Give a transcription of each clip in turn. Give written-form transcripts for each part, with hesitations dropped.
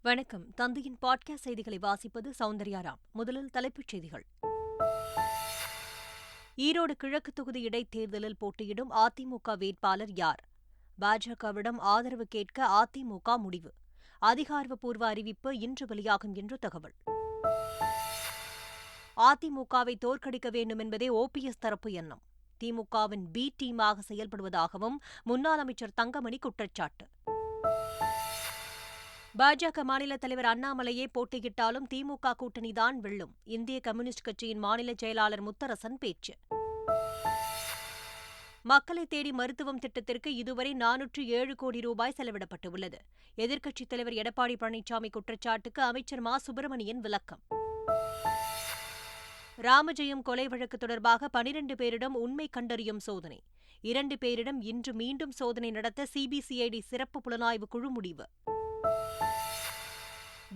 வணக்கம். தந்தையின் பாட்காஸ்ட் செய்திகளை வாசிப்பது சௌந்தர்யாராம். முதலில் தலைப்புச் செய்திகள். ஈரோடு கிழக்கு தொகுதி இடைத்தேர்தலில் போட்டியிடும் அதிமுக வேட்பாளர் யார்? பாஜகவிடம் ஆதரவு கேட்க அதிமுக முடிவு. அதிகாரப்பூர்வ அறிவிப்பு இன்று வெளியாகும் என்று தகவல். அதிமுகவை தோற்கடிக்க வேண்டும் என்பதே ஓபிஎஸ் தரப்பு எண்ணம். திமுகவின் பி டீமாக செயல்படுவதாகவும் முன்னாள் அமைச்சர் தங்கமணி குற்றச்சாட்டு. பாஜக மாநில தலைவர் அண்ணாமலையே போட்டியிட்டாலும் திமுக கூட்டணிதான் வெல்லும். இந்திய கம்யூனிஸ்ட் கட்சியின் மாநில செயலாளர் முத்தரசன் பேச்சு. மக்களை தேடி மருத்துவம் திட்டத்திற்கு இதுவரை 407 கோடி ரூபாய் செலவிடப்பட்டுள்ளது. எதிர்க்கட்சித் தலைவர் எடப்பாடி பழனிசாமி குற்றச்சாட்டுக்கு அமைச்சர் மா சுப்பிரமணியன் விளக்கம். ராமஜெயம் கொலை வழக்கு தொடர்பாக 12 பேரிடம் உண்மை கண்டறியும் சோதனை. 2 பேரிடம் இன்று மீண்டும் சோதனை நடத்த சிபிசிஐடி சிறப்பு புலனாய்வு குழு முடிவு.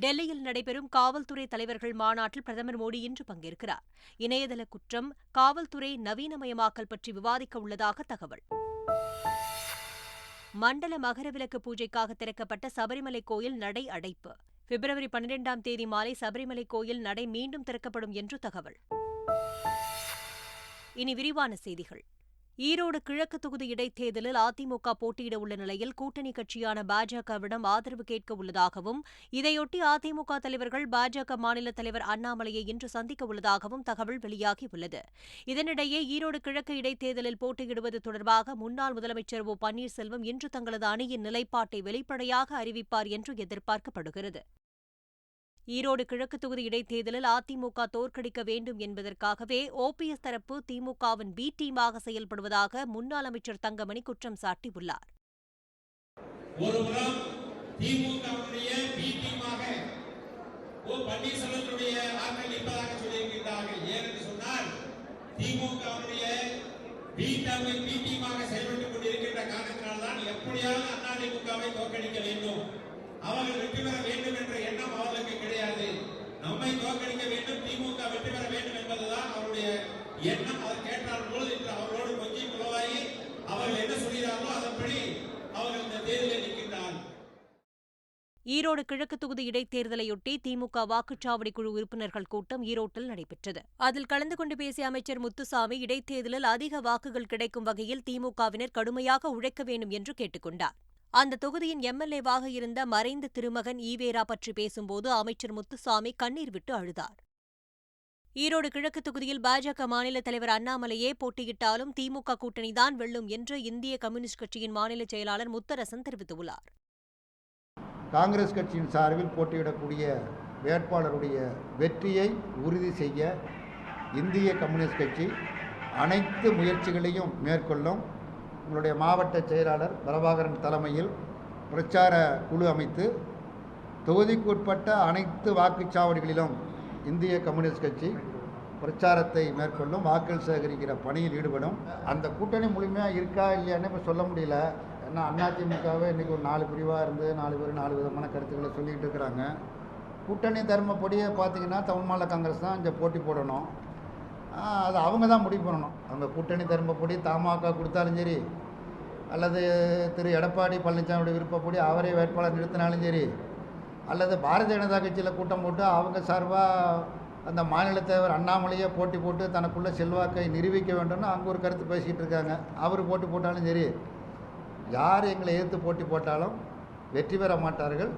டெல்லியில் நடைபெறும் காவல்துறை தலைவர்கள் மாநாட்டில் பிரதமர் மோடி இன்று பங்கேற்கிறார். இணையதள குற்றம், காவல்துறை நவீனமயமாக்கல் பற்றி விவாதிக்க உள்ளதாக தகவல். மண்டல மகரவிளக்கு பூஜைக்காக திறக்கப்பட்ட சபரிமலை கோயில் நடை அடைப்பு. பிப்ரவரி 12ஆம் தேதி மாலை சபரிமலை கோயில் நடை மீண்டும் திறக்கப்படும் என்று தகவல். இனி விரிவான செய்திகள். ஈரோடு கிழக்கு தொகுதி இடைத்தேர்தலில் அதிமுக போட்டியிட உள்ள நிலையில் கூட்டணி கட்சியான பாஜகவிடம் ஆதரவு கேட்க உள்ளதாகவும், இதையொட்டி அதிமுக தலைவர்கள் பாஜக மாநில தலைவர் அண்ணாமலையை இன்று சந்திக்க உள்ளதாகவும் தகவல் வெளியாகியுள்ளது. இதனிடையே ஈரோடு கிழக்கு இடைத்தேர்தலில் போட்டியிடுவது தொடர்பாக முன்னாள் முதலமைச்சர் ஓ பன்னீர்செல்வம் இன்று தங்களது அணியின் நிலைப்பாட்டை வெளிப்படையாக அறிவிப்பார் என்று எதிர்பார்க்கப்படுகிறது. ஈரோடு கிழக்கு தொகுதி இடைத்தேர்தலில் அதிமுக தோற்கடிக்க வேண்டும் என்பதற்காகவே ஓபிஎஸ் தரப்பு திமுகவின் பி டீமாக செயல்படுவதாக முன்னாள் அமைச்சர் தங்கமணி குற்றம் சாட்டியுள்ளார். ஒருபுறம் திமுகவுடைய பி டீமாக ஓ பன்னீர்செல்வத்துடைய ஆட்கள் இருப்பதாக சொல்லியிருக்கிறார்கள். ஏனென்று சொன்னால் திமுகவுடைய பி டீமாக செயல்பட்டுக் கொண்டிருக்கின்ற காரணத்தினால்தான் எப்படியாவது அதிமுகவை தோற்கடிக்க வேண்டும், அவர்கள் வெற்றி பெற வேண்டும் என்ற எண்ணம் அவர்களுக்கு கிடையாது. நம்மை தோற்கடிக்க வேண்டும், திமுக வெற்றி பெற வேண்டும் என்பதுதான் அவருடைய எண்ணம். அதை கேட்டால் போது இன்று அவர்களோடு கொஞ்சம் குலவாகி அவர்கள் என்ன சொல்கிறார்களோ அதன்படி அவர்கள் இந்த தேர்தலில் நிற்கின்றார்கள். ஈரோடு கிழக்கு தொகுதி இடைத்தேர்தலையொட்டி திமுக வாக்குச்சாவடி குழு உறுப்பினர்கள் கூட்டம் ஈரோட்டில் நடைபெற்றது. அதில் கலந்து கொண்டு பேசிய அமைச்சர் முத்துசாமி, இடைத்தேர்தலில் அதிக வாக்குகள் கிடைக்கும் வகையில் திமுகவினர் கடுமையாக உழைக்க வேண்டும் என்று கேட்டுக் கொண்டார். அந்த தொகுதியின் எம்எல்ஏவாக இருந்த மறைந்த திருமகன் ஈவேரா பற்றி பேசும்போது அமைச்சர் முத்துசாமி கண்ணீர் விட்டு அழுதார். ஈரோடு கிழக்கு தொகுதியில் பாஜக மாநில தலைவர் அண்ணாமலையே போட்டியிட்டாலும் திமுக கூட்டணிதான் வெல்லும் என்று இந்திய கம்யூனிஸ்ட் கட்சியின் மாநில செயலாளர் முத்தரசன் தெரிவித்துள்ளார். காங்கிரஸ் கட்சியின் சார்பில் போட்டியிடக்கூடிய வேட்பாளருடைய வெற்றியை உறுதி செய்ய இந்திய கம்யூனிஸ்ட் கட்சி அனைத்து முயற்சிகளையும் மேற்கொள்ளும். உங்களுடைய மாவட்ட செயலாளர் பிரபாகரன் தலைமையில் பிரச்சார குழு அமைத்து தொகுதிக்கு உட்பட்ட அனைத்து வாக்குச்சாவடிகளிலும் இந்திய கம்யூனிஸ்ட் கட்சி பிரச்சாரத்தை மேற்கொள்ளும், வாக்குகள் சேகரிக்கிற பணியில் ஈடுபடும். அந்த கூட்டணி முழுமையாக இருக்கா இல்லையான்னு இப்போ சொல்ல முடியல. ஏன்னா அதிமுகவே இன்றைக்கி ஒரு 4 பிரிவாக இருந்து 4 பேர் 4 விதமான கருத்துக்களை சொல்லிகிட்டு இருக்கிறாங்க. கூட்டணி தர்மப்படியே பார்த்திங்கன்னா தமிழ் மாநில காங்கிரஸ் தான் இங்கே போட்டி போடணும். அது அவங்க தான் முடிவு பண்ணணும். அவங்க கூட்டணி தர்மப்படி தமாக கொடுத்தாலும் சரி, அல்லது திரு எடப்பாடி பழனிசாமியோட விருப்பப்படி அவரே வேட்பாளர் நிறுத்தினாலும் சரி, அல்லது பாரதிய ஜனதா கட்சியில் கூட்டம் போட்டு அவங்க சார்பாக அந்த மாநில தலைவர் அண்ணாமலையே போட்டி போட்டு தனக்குள்ள செல்வாக்கை நிரூபிக்க வேண்டும்னு அங்கே ஒரு கருத்து பேசிக்கிட்டு இருக்காங்க. அவர் போட்டி போட்டாலும் சரி, யார் எங்களை எதிர்த்து போட்டி போட்டாலும் வெற்றி பெற மாட்டார்கள்.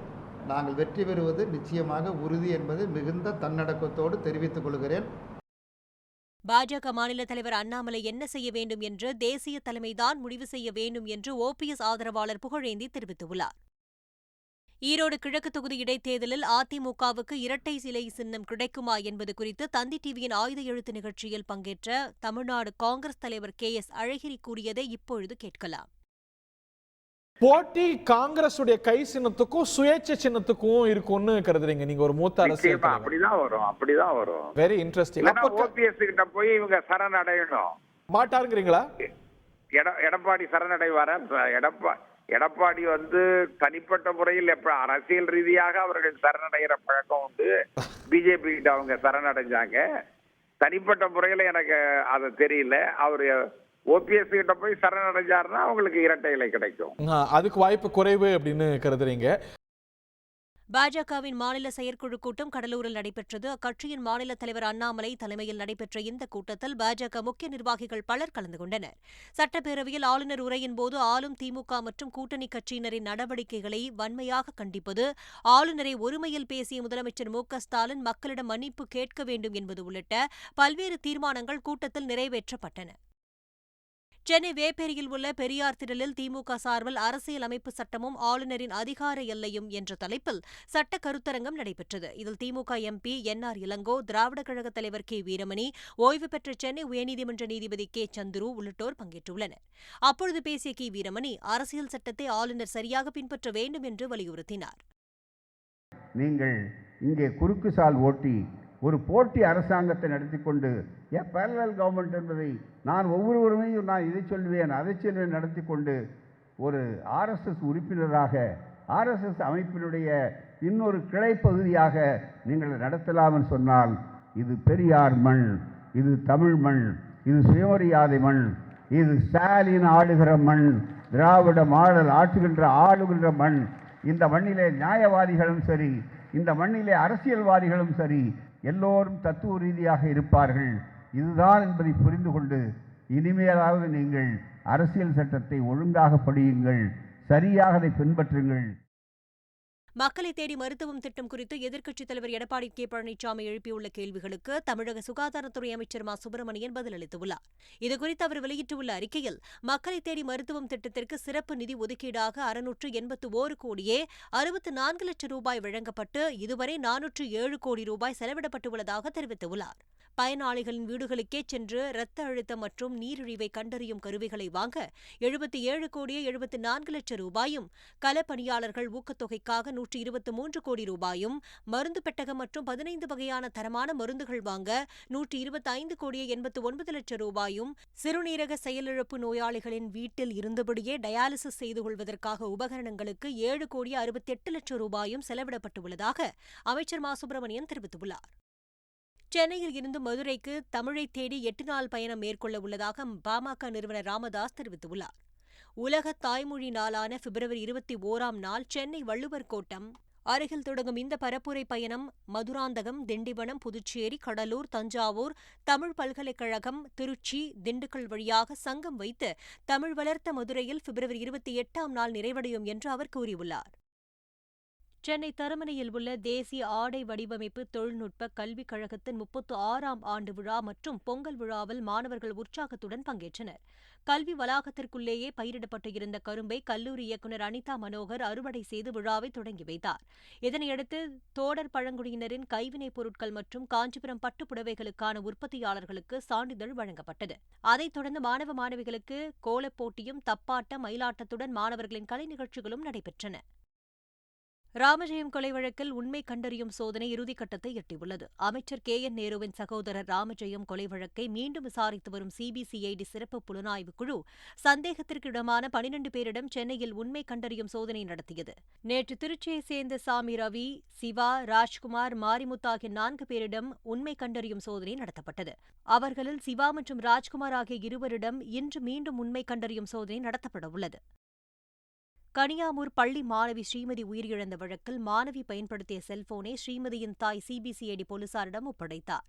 நாங்கள் வெற்றி பெறுவது நிச்சயமாக உறுதி என்பது மிகுந்த தன்னடக்கத்தோடு தெரிவித்துக் கொள்கிறேன். பாஜக மாநில தலைவர் அண்ணாமலை என்ன செய்ய வேண்டும் என்று தேசிய தலைமைதான் முடிவு செய்ய வேண்டும் என்று ஓபிஎஸ் ஆதரவாளர் புகழேந்தி தெரிவித்துள்ளார். ஈரோடு கிழக்கு தொகுதி இடைத்தேர்தலில் அதிமுகவுக்கு இரட்டை சிலை சின்னம் கிடைக்குமா என்பது குறித்து தந்தி டிவியின் ஆயுத எழுத்து நிகழ்ச்சியில் பங்கேற்ற தமிழ்நாடு காங்கிரஸ் தலைவர் கே.எஸ். அழகிரி கூறியதை இப்பொழுது கேட்கலாம். போட்டி காங்கிரஸ் உடைய கை சின்னத்துக்கும் சுயேட்சை சின்னத்துக்கும் இருக்கும்னு கருதுறீங்க நீங்க? ஒரு மூத்த அரசியல் அப்படிதான் வரும். Very interesting. ஓபிஎஸ் கிட்ட போய் இவங்க சரணடையணும் மாட்டாருங்கிறீங்களா? எடப்பாடி சரணடைவார? எடப்பாடி தனிப்பட்ட முறையில் அரசியல் ரீதியாக அவர்கள் சரணடைகிற பழக்கம் உண்டு. பிஜேபி கிட்ட அவங்க சரணடைஞ்சாங்க. தனிப்பட்ட முறையில எனக்கு அது தெரியல. அவரு ஓபிஎஸ் கிட்ட போய் சரணடைஞ்சாருன்னா அவங்களுக்கு இரட்டை இலை கிடைக்கும். அதுக்கு வாய்ப்பு குறைவு அப்படின்னு கருதுறீங்க? பாஜகவின் மாநில செயற்குழு கூட்டம் கடலூரில் நடைபெற்றது. அக்கட்சியின் மாநில தலைவர் அண்ணாமலை தலைமையில் நடைபெற்ற இந்த கூட்டத்தில் பாஜக முக்கிய நிர்வாகிகள் பலர் கலந்து கொண்டனர். சட்டப்பேரவையில் ஆளுநர் உரையின் போது ஆளும் திமுக மற்றும் கூட்டணி கட்சியினரின் நடவடிக்கைகளை வன்மையாக கண்டிப்பது, ஆளுநரை ஒருமையில் பேசிய முதலமைச்சர் மு.க.ஸ்டாலின் மக்களிடம் மன்னிப்பு கேட்க வேண்டும் என்பது உள்ளிட்ட பல்வேறு தீர்மானங்கள் கூட்டத்தில் நிறைவேற்றப்பட்டன. சென்னை வேப்பேரியில் உள்ள பெரியார் திடலில் திமுக சார்பில் அரசியல் அமைப்பு சட்டமும் ஆளுநரின் அதிகார எல்லையும் என்ற தலைப்பில் சட்ட கருத்தரங்கம் நடைபெற்றது. இதில் திமுக எம்பி என்.ஆர். இளங்கோ, திராவிடர் கழக தலைவர் கே. வீரமணி, ஓய்வு பெற்ற சென்னை உயர்நீதிமன்ற நீதிபதி கே. சந்துரு உள்ளிட்டோர் பங்கேற்றுள்ளனர். அப்பொழுது பேசிய கே. வீரமணி, அரசியல் சட்டத்தை ஆளுநர் சரியாக பின்பற்ற வேண்டும் என்று வலியுறுத்தினார். நீங்கள் இங்கே குறுக்கு சால் ஓட்டி ஒரு போட்டி அரசாங்கத்தை நடத்தி கொண்டு பேரலல் கவர்மெண்ட் என்பதை நான் ஒவ்வொருவருமையும் நான் இதை சொல்வேன் அதை சொல்வேன் நடத்தி கொண்டு ஒரு ஆர்எஸ்எஸ் உறுப்பினராக ஆர்எஸ்எஸ் அமைப்பினுடைய இன்னொரு கிளை பகுதியாக நீங்கள் நடத்தலாம்னு சொன்னால் இது பெரியார் மண், இது தமிழ் மண், இது சுயமரியாதை மண், இது ஸ்டாலின் ஆளுகிற மண், திராவிட மாடல் ஆளுகின்ற மண். இந்த மண்ணிலே நியாயவாதிகளும் சரி, இந்த மண்ணிலே அரசியல்வாதிகளும் சரி, எல்லோரும் தத்துவ ரீதியாக இருப்பார்கள். இதுதான் என்பதை புரிந்து கொண்டு இனிமேலாவது நீங்கள் அரசியல் சட்டத்தை ஒழுங்காக படியுங்கள், சரியாக அதை பின்பற்றுங்கள். மக்களை தேடி மருத்துவம் திட்டம் குறித்து எதிர்க்கட்சித் தலைவர் எடப்பாடி கே. பழனிசாமி எழுப்பியுள்ள கேள்விகளுக்கு தமிழக சுகாதாரத்துறை அமைச்சர் மா. சுப்பிரமணியன் பதிலளித்துள்ளார். இதுகுறித்து அவர் வெளியிட்டுள்ள அறிக்கையில், மக்களை தேடி மருத்துவம் திட்டத்திற்கு சிறப்பு நிதி ஒதுக்கீடாக 681 கோடியே 64 லட்சம் ரூபாய் வழங்கப்பட்டு இதுவரை 407 கோடி ரூபாய் செலவிடப்பட்டுள்ளதாக தெரிவித்துள்ளார். பயனாளிகளின் வீடுகளுக்கே சென்று இரத்த அழுத்தம் மற்றும் நீரிழிவை கண்டறியும் கருவிகளை வாங்க 77 கோடியே 74 லட்சம் ரூபாயும், களப்பணியாளர்கள் ஊக்கத்தொகைக்காக 123 கோடி ரூபாயும், மருந்து பெட்டகம் மற்றும் 15 வகையான தரமான மருந்துகள் வாங்க 125 கோடியே 89 லட்சம் ரூபாயும், சிறுநீரக செயலிழப்பு நோயாளிகளின் வீட்டில் இருந்தபடியே டயாலிசிஸ் செய்து கொள்வதற்காக உபகரணங்களுக்கு 7 கோடியே 68 லட்சம் ரூபாயும் செலவிடப்பட்டுள்ளதாக அமைச்சர் மா. சுப்பிரமணியன் தெரிவித்துள்ளார். சென்னையில் இருந்து மதுரைக்கு தமிழை தேடி 8 நாள் பயணம் மேற்கொள்ள உள்ளதாக பாமக நிறுவனர் ராமதாஸ் தெரிவித்துள்ளார். உலக தாய்மொழி நாளான பிப்ரவரி 21ஆம் நாள் சென்னை வள்ளுவர் கோட்டம் அருகில் தொடங்கும் இந்த பரப்புரை பயணம் மதுராந்தகம், திண்டிவனம், புதுச்சேரி, கடலூர், தஞ்சாவூர், தமிழ் பல்கலைக்கழகம், திருச்சி, திண்டுக்கல் வழியாக சங்கம் வைத்து தமிழ் வளர்த்த மதுரையில் பிப்ரவரி 28ஆம் நாள் நிறைவடையும் என்று அவர் கூறியுள்ளார். சென்னை தரமணையில் உள்ள தேசிய ஆடை வடிவமைப்பு தொழில்நுட்ப கல்விக் கழகத்தின் 36ஆம் ஆண்டு விழா மற்றும் பொங்கல் விழாவில் மாணவர்கள் உற்சாகத்துடன் பங்கேற்றனர். கல்வி வளாகத்திற்குள்ளேயே பயிரிடப்பட்டு இருந்த கரும்பை கல்லூரி இயக்குநர் அனிதா மனோகர் அறுவடை செய்து விழாவை தொடங்கி வைத்தார். இதனையடுத்து தோடர் பழங்குடியினரின் கைவினைப் பொருட்கள் மற்றும் காஞ்சிபுரம் பட்டுப்புடவைகளுக்கான உற்பத்தியாளர்களுக்கு சான்றிதழ் வழங்கப்பட்டது. அதைத் தொடர்ந்து மாணவ மாணவிகளுக்கு கோலப் போட்டியும், தப்பாட்டம், மயிலாட்டத்துடன் மாணவர்களின் கலை நிகழ்ச்சிகளும் நடைபெற்றன. ராமஜெயம் கொலை வழக்கில் உண்மை கண்டறியும் சோதனை இறுதிக்கட்டத்தை எட்டியுள்ளது. அமைச்சர் கே. என். நேருவின் சகோதரர் ராமஜெயம் கொலை வழக்கை மீண்டும் விசாரித்து வரும் சிபிசிஐடி சிறப்பு புலனாய்வு குழு சந்தேகத்திற்கிடமான 12 பேரிடம் சென்னையில் உண்மை கண்டறியும் சோதனை நடத்தியது. நேற்று திருச்சியைச் சேர்ந்த சாமி ரவி, சிவா, ராஜ்குமார், மாரிமுத்து ஆகிய 4 பேரிடம் உண்மை கண்டறியும் சோதனை நடத்தப்பட்டது. அவர்களில் சிவா மற்றும் ராஜ்குமார் ஆகிய இருவரிடம் இன்று மீண்டும் உண்மை கண்டறியும் சோதனை நடத்தப்பட உள்ளது. கனியாமூர் பள்ளி மாணவி ஸ்ரீமதி உயிரிழந்த வழக்கில் மாணவி பயன்படுத்திய செல்போனை ஸ்ரீமதியின் தாய் சிபிசிஐடி போலீசாரிடம் ஒப்படைத்தார்.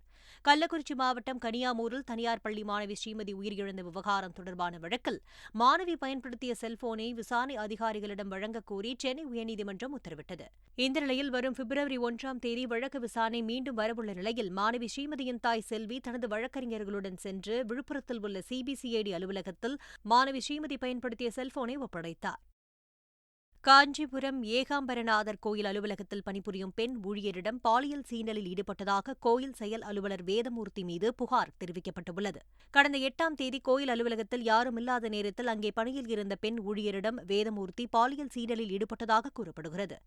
கள்ளக்குறிச்சி மாவட்டம் கனியாமூரில் தனியார் பள்ளி மாணவி ஸ்ரீமதி உயிரிழந்த விவகாரம் தொடர்பான வழக்கில் மாணவி பயன்படுத்திய செல்போனை விசாரணை அதிகாரிகளிடம் வழங்கக் கோரி சென்னை உயர்நீதிமன்றம் உத்தரவிட்டது. இந்த நிலையில் வரும் பிப்ரவரி 1ஆம் தேதி வழக்கு விசாரணை மீண்டும் வரவுள்ள நிலையில் மாணவி ஸ்ரீமதியின் தாய் செல்வி தனது வழக்கறிஞர்களுடன் சென்று விழுப்புரத்தில் உள்ள சிபிசிஐடி அலுவலகத்தில் மாணவி ஸ்ரீமதி பயன்படுத்திய செல்போனை ஒப்படைத்தார். காஞ்சிபுரம் ஏகாம்பரநாதர் கோயில் அலுவலகத்தில் பணிபுரியும் பெண் ஊழியரிடம் பாலியல் சீண்டலில் ஈடுபட்டதாக கோயில் செயல் அலுவலர் வேதமூர்த்தி மீது புகார் தெரிவிக்கப்பட்டுள்ளது. கடந்த 8ஆம் தேதி கோயில் அலுவலகத்தில் யாரும் இல்லாத நேரத்தில் அங்கே பணியில் இருந்த பெண் ஊழியரிடம் வேதமூர்த்தி பாலியல் சீண்டலில் ஈடுபட்டதாக கூறப்படுகிறது.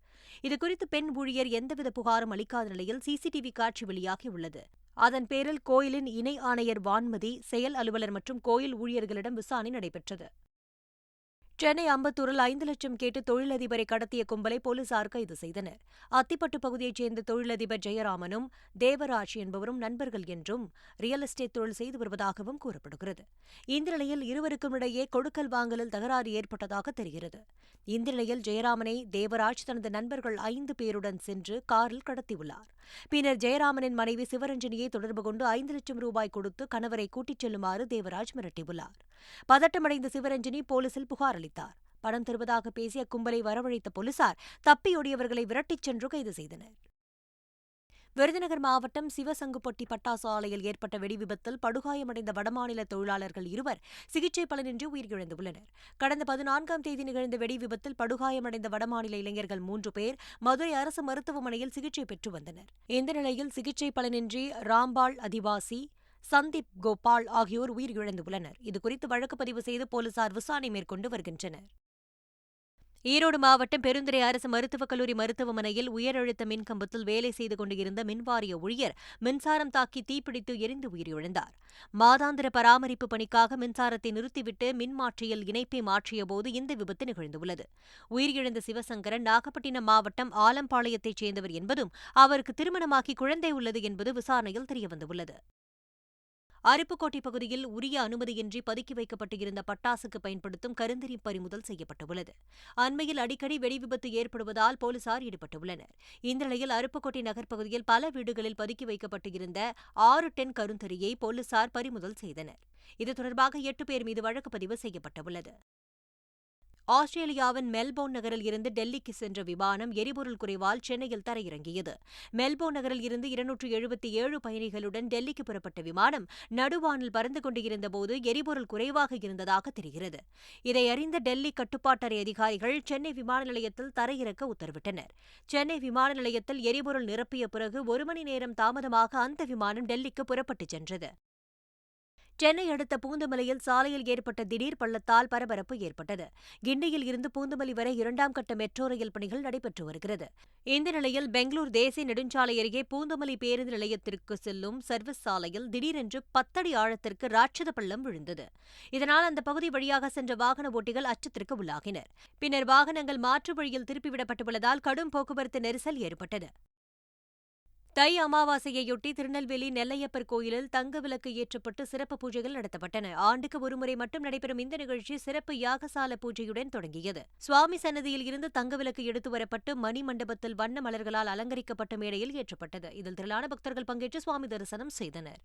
இதுகுறித்து பெண் ஊழியர் எந்தவித புகாரும் அளிக்காத நிலையில் சிசிடிவி காட்சி வெளியாகியுள்ளது. அதன் பேரில் கோயிலின் இணை ஆணையர் வான்மதி, செயல் அலுவலர் மற்றும் கோயில் ஊழியர்களிடம் விசாரணை நடைபெற்றது. சென்னை அம்பத்தூரில் 5 லட்சம் கேட்டு தொழிலதிபரை கடத்திய கும்பலை போலீசார் கைது செய்தனர். அத்திப்பட்டு பகுதியைச் சேர்ந்த தொழிலதிபர் ஜெயராமனும் தேவராஜ் என்பவரும் நண்பர்கள் என்றும் ரியல் எஸ்டேட் தொழில் செய்து வருவதாகவும் கூறப்படுகிறது. இந்த நிலையில் இருவருக்கும் இடையே கொடுக்கல் வாங்கலில் தகராறு ஏற்பட்டதாக தெரிகிறது. இந்த நிலையில் ஜெயராமனை தேவராஜ் தனது நண்பர்கள் 5 பேருடன் சென்று காரில் கடத்தியுள்ளார். பின்னர் ஜெயராமனின் மனைவி சிவரஞ்சனியை தொடர்பு கொண்டு 5 லட்சம் ரூபாய் கொடுத்து கணவரை கூட்டிச் செல்லுமாறு தேவராஜ் மிரட்டியுள்ளார். பதட்டமடைந்த சிவரஞ்சனி போலீசில் புகார் அளித்தார். பணம் தருவதாக பேசிய கும்பலை வரவழைத்த போலீசார் தப்பியோடியவர்களை விரட்டிச் சென்று கைது செய்தனர். விருதுநகர் மாவட்டம் சிவசங்குப்பட்டி பட்டாசு ஆலையில் ஏற்பட்ட வெடிவிபத்தில் படுகாயமடைந்த வடமாநில தொழிலாளர்கள் 2 சிகிச்சை பலனின்றி உயிரிழந்துள்ளனர். கடந்த 14ஆம் தேதி நிகழ்ந்த வெடிவிபத்தில் படுகாயமடைந்த வடமாநில இளைஞர்கள் 3 பேர் மதுரை அரசு மருத்துவமனையில் சிகிச்சை பெற்று வந்தனர். இந்த நிலையில் சிகிச்சை பலனின்றி ராம்பாள் அதிவாசி, சந்தீப் கோபால் ஆகியோர் உயிரிழந்துள்ளனர். இதுகுறித்து வழக்கு பதிவு செய்து போலீசார் விசாரணை மேற்கொண்டு வருகின்றனர். ஈரோடு மாவட்டம் பெருந்துறை அரசு மருத்துவக் கல்லூரி மருத்துவமனையில் உயரழுத்த மின்கம்பத்தில் வேலை செய்து கொண்டிருந்த மின்வாரிய ஊழியர் மின்சாரம் தாக்கி தீப்பிடித்து எரிந்து உயிரிழந்தார். மாதாந்திர பராமரிப்பு பணிக்காக மின்சாரத்தை நிறுத்திவிட்டு மின்மாற்றியில் இணைப்பை மாற்றியபோது இந்த விபத்து நிகழ்ந்துள்ளது. உயிரிழந்த சிவசங்கரன் நாகப்பட்டினம் மாவட்டம் ஆலம்பாளையத்தைச் சேர்ந்தவர் என்பதும் அவருக்கு திருமணமாகி குழந்தை உள்ளது என்பது விசாரணையில் தெரியவந்துள்ளது. அருப்புக்கோட்டை பகுதியில் உரிய அனுமதியின்றி பதுக்கி வைக்கப்பட்டிருந்த பட்டாசுக்கு பயன்படுத்தும் கருந்தறி பறிமுதல் செய்யப்பட்டுள்ளது. அண்மையில் அடிக்கடி வெடிவிபத்து ஏற்படுவதால் போலீசார் ஈடுபட்டுள்ளனர். இந்த நிலையில் அருப்புக்கோட்டை நகர்ப்பகுதியில் பல வீடுகளில் பதுக்கி வைக்கப்பட்டிருந்த 6 டன் கருந்தறியை போலீசார் பறிமுதல் செய்தனர். இது தொடர்பாக 8 பேர் மீது வழக்கு பதிவு செய்யப்பட்டுள்ளது. ஆஸ்திரேலியாவின் மெல்போர்ன் நகரில் இருந்து டெல்லிக்கு சென்ற விமானம் எரிபொருள் குறைவால் சென்னையில் தரையிறங்கியது. மெல்போர்ன் நகரில் இருந்து 277 பயணிகளுடன் டெல்லிக்கு புறப்பட்ட விமானம் நடுவானில் பறந்து கொண்டிருந்தபோது எரிபொருள் குறைவாக இருந்ததாக தெரிகிறது. இதை அறிந்த டெல்லி கட்டுப்பாட்டறை அதிகாரிகள் சென்னை விமான நிலையத்தில் தரையிறக்க உத்தரவிட்டனர். சென்னை விமான நிலையத்தில் எரிபொருள் நிரப்பிய பிறகு 1 மணி நேரம் தாமதமாக அந்த விமானம் டெல்லிக்கு புறப்பட்டுச் சென்றது. சென்னை அடுத்த பூந்தமல்லியில் சாலையில் ஏற்பட்ட திடீர் பள்ளத்தால் பரபரப்பு ஏற்பட்டது. கிண்டியில் இருந்து பூந்தமல்லி வரை 2ஆம் கட்ட மெட்ரோ ரயில் பணிகள் நடைபெற்று வருகிறது. இந்த நிலையில் பெங்களூர் தேசிய நெடுஞ்சாலை அருகே பூந்தமல்லி பேருந்து நிலையத்திற்கு செல்லும் சர்வீஸ் சாலையில் திடீரென்று 10 அடி ஆழத்திற்கு ராட்சத பள்ளம் விழுந்தது. இதனால் அந்த பகுதி வழியாக சென்ற வாகன ஓட்டிகள் அச்சத்திற்கு உள்ளாகினர். பின்னர் வாகனங்கள் மாற்று வழியில் திருப்பிவிடப்பட்டுள்ளதால் கடும் போக்குவரத்து நெரிசல் ஏற்பட்டது. தை அமாவாசையையொட்டி திருநெல்வேலி நெல்லையப்பர் கோயிலில் தங்க விளக்கு ஏற்றப்பட்டு சிறப்பு பூஜைகள் நடத்தப்பட்டன. ஆண்டுக்கு ஒருமுறை மட்டும் நடைபெறும் இந்த நிகழ்ச்சி சிறப்பு யாகசால பூஜையுடன் தொடங்கியது. சுவாமி சன்னதியில் இருந்து தங்க விளக்கு எடுத்து வரப்பட்டு மணி மண்டபத்தில் வண்ண மலர்களால் அலங்கரிக்கப்பட்ட மேடையில் ஏற்றப்பட்டது. இதில் திரளான பக்தர்கள் பங்கேற்று சுவாமி தரிசனம் செய்தனர்.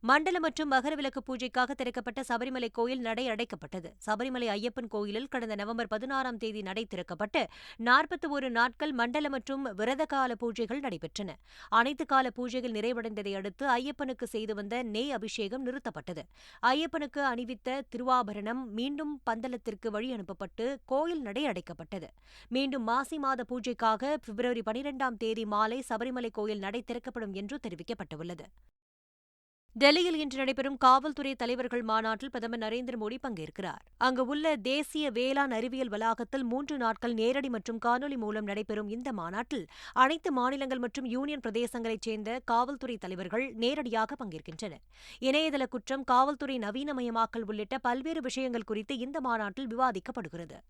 மண்டல மற்றும் மகர விளக்கு பூஜைக்காக திறக்கப்பட்ட சபரிமலை கோயில் நடை அடைக்கப்பட்டது. சபரிமலை ஐயப்பன் கோயிலில் கடந்த நவம்பர் 16ஆம் தேதி நடை திறக்கப்பட்டு 41 நாட்கள் மண்டல மற்றும் விரதகால பூஜைகள் நடைபெற்றன. அனைத்து கால பூஜைகள் நிறைவடைந்ததை அடுத்து ஐயப்பனுக்கு செய்து வந்த நெய் அபிஷேகம் நிறுத்தப்பட்டது. ஐயப்பனுக்கு அணிவித்த திருவாபரணம் மீண்டும் பந்தலத்திற்கு வழி அனுப்பப்பட்டு கோயில் நடை அடைக்கப்பட்டது. மீண்டும் மாசி மாத பூஜைக்காக பிப்ரவரி 12ஆம் தேதி மாலை சபரிமலை கோயில் நடை திறக்கப்படும் என்று தெரிவிக்கப்பட்டுள்ளது. டெல்லியில் இன்று நடைபெறும் காவல்துறை தலைவர்கள் மாநாட்டில் பிரதமர் நரேந்திர மோடி பங்கேற்கிறார். அங்கு உள்ள தேசிய வேளாண் அறிவியல் வளாகத்தில் 3 நாட்கள் நேரடி மற்றும் காணொலி மூலம் நடைபெறும் இந்த மாநாட்டில் அனைத்து மாநிலங்கள் மற்றும் யூனியன் பிரதேசங்களைச் சேர்ந்த காவல்துறை தலைவர்கள் நேரடியாக பங்கேற்கின்றனர். இணையதள குற்றம், காவல்துறை நவீனமயமாக்கல் உள்ளிட்ட பல்வேறு விஷயங்கள் குறித்து இந்த மாநாட்டில் விவாதிக்கப்படுகிறது.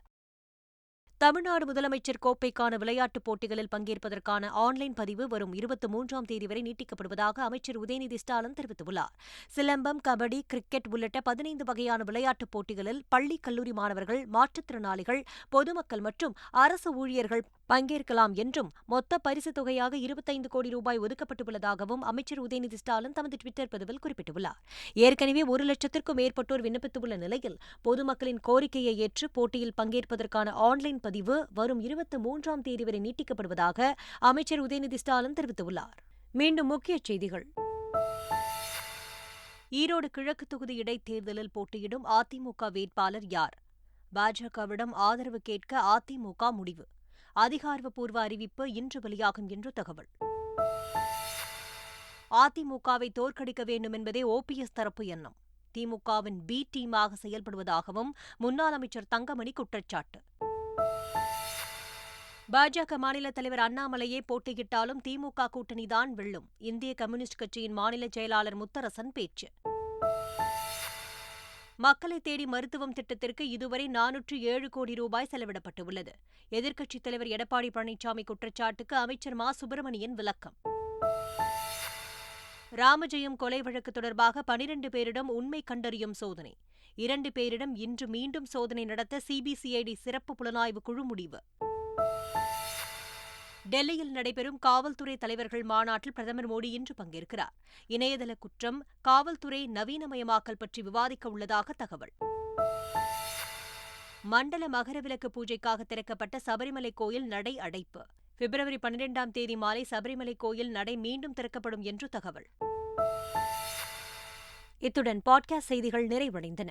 தமிழ்நாடு முதலமைச்சர் கோப்பைக்கான விளையாட்டுப் போட்டிகளில் பங்கேற்பதற்கான ஆன்லைன் பதிவு வரும் 23ஆம் தேதி வரை நீட்டிக்கப்படுவதாக அமைச்சர் உதயநிதி ஸ்டாலின் தெரிவித்துள்ளார். சிலம்பம், கபடி, கிரிக்கெட் உள்ளிட்ட 15 வகையான விளையாட்டுப் போட்டிகளில் பள்ளி, கல்லூரி மாணவர்கள், மாற்றுத்திறனாளிகள், பொதுமக்கள் மற்றும் அரசு ஊழியர்கள் பங்கேற்கலாம் என்றும் மொத்த பரிசுத் தொகையாக 25 கோடி ரூபாய் ஒதுக்கப்பட்டுள்ளதாகவும் அமைச்சர் உதயநிதி ஸ்டாலின் தமது டுவிட்டர் பதிவில் குறிப்பிட்டுள்ளார். ஏற்கனவே 1 லட்சத்திற்கும் மேற்பட்டோர் விண்ணப்பித்துள்ள நிலையில் பொதுமக்களின் கோரிக்கையை ஏற்று போட்டியில் பங்கேற்பதற்கான ஆன்லைன் பதிவு வரும் 23ஆம் தேதி வரை நீட்டிக்கப்படுவதாக அமைச்சர் உதயநிதி ஸ்டாலின் தெரிவித்துள்ளார். மீண்டும் முக்கிய செய்திகள். ஈரோடு கிழக்கு தொகுதி இடைத்தேர்தலில் போட்டியிடும் அதிமுக வேட்பாளர் யார்? பாஜகவிடம் ஆதரவு கேட்க அதிமுக முடிவு. அதிகாரப்பூர்வ அறிவிப்பு இன்று வெளியாகும் என்று தகவல். அதிமுகவை தோற்கடிக்க வேண்டும் என்பதே ஓபிஎஸ் தரப்பு எண்ணம். திமுகவின் பி டீமாக செயல்படுவதாகவும் முன்னாள் அமைச்சர் தங்கமணி குற்றச்சாட்டு. பாஜக மாநில தலைவர் அண்ணாமலையே போட்டியிட்டாலும் திமுக கூட்டணிதான் வெல்லும். இந்திய கம்யூனிஸ்ட் கட்சியின் மாநில செயலாளர் முத்தரசன் பேச்சு. மக்களை தேடி மருத்துவம் திட்டத்திற்கு இதுவரை 407 கோடி ரூபாய் செலவிடப்பட்டுள்ளது. எதிர்க்கட்சித் தலைவர் எடப்பாடி பழனிசாமி குற்றச்சாட்டுக்கு அமைச்சர் மா. சுப்பிரமணியன் விளக்கம். ராமஜெயம் கொலை வழக்கு தொடர்பாக 12 பேரிடம் உண்மை கண்டறியும் சோதனை. 2 பேரிடம் இன்று மீண்டும் சோதனை நடத்த சிபிசிஐடி சிறப்பு புலனாய்வு குழு முடிவு. டெல்லியில் நடைபெறும் காவல்துறை தலைவர்கள் மாநாட்டில் பிரதமர் மோடி இன்று பங்கேற்கிறார். இணையதள குற்றம், காவல்துறை நவீனமயமாக்கல் பற்றி விவாதிக்க உள்ளதாக தகவல். மண்டல மகரவிளக்கு பூஜைக்காக திறக்கப்பட்ட சபரிமலை கோயில் நடை அடைப்பு. பிப்ரவரி 12ஆம் தேதி மாலை சபரிமலை கோயில் நடை மீண்டும் திறக்கப்படும் என்று தகவல். இத்துடன் பாட்காஸ்ட் செய்திகள் நிறைவடைந்தன.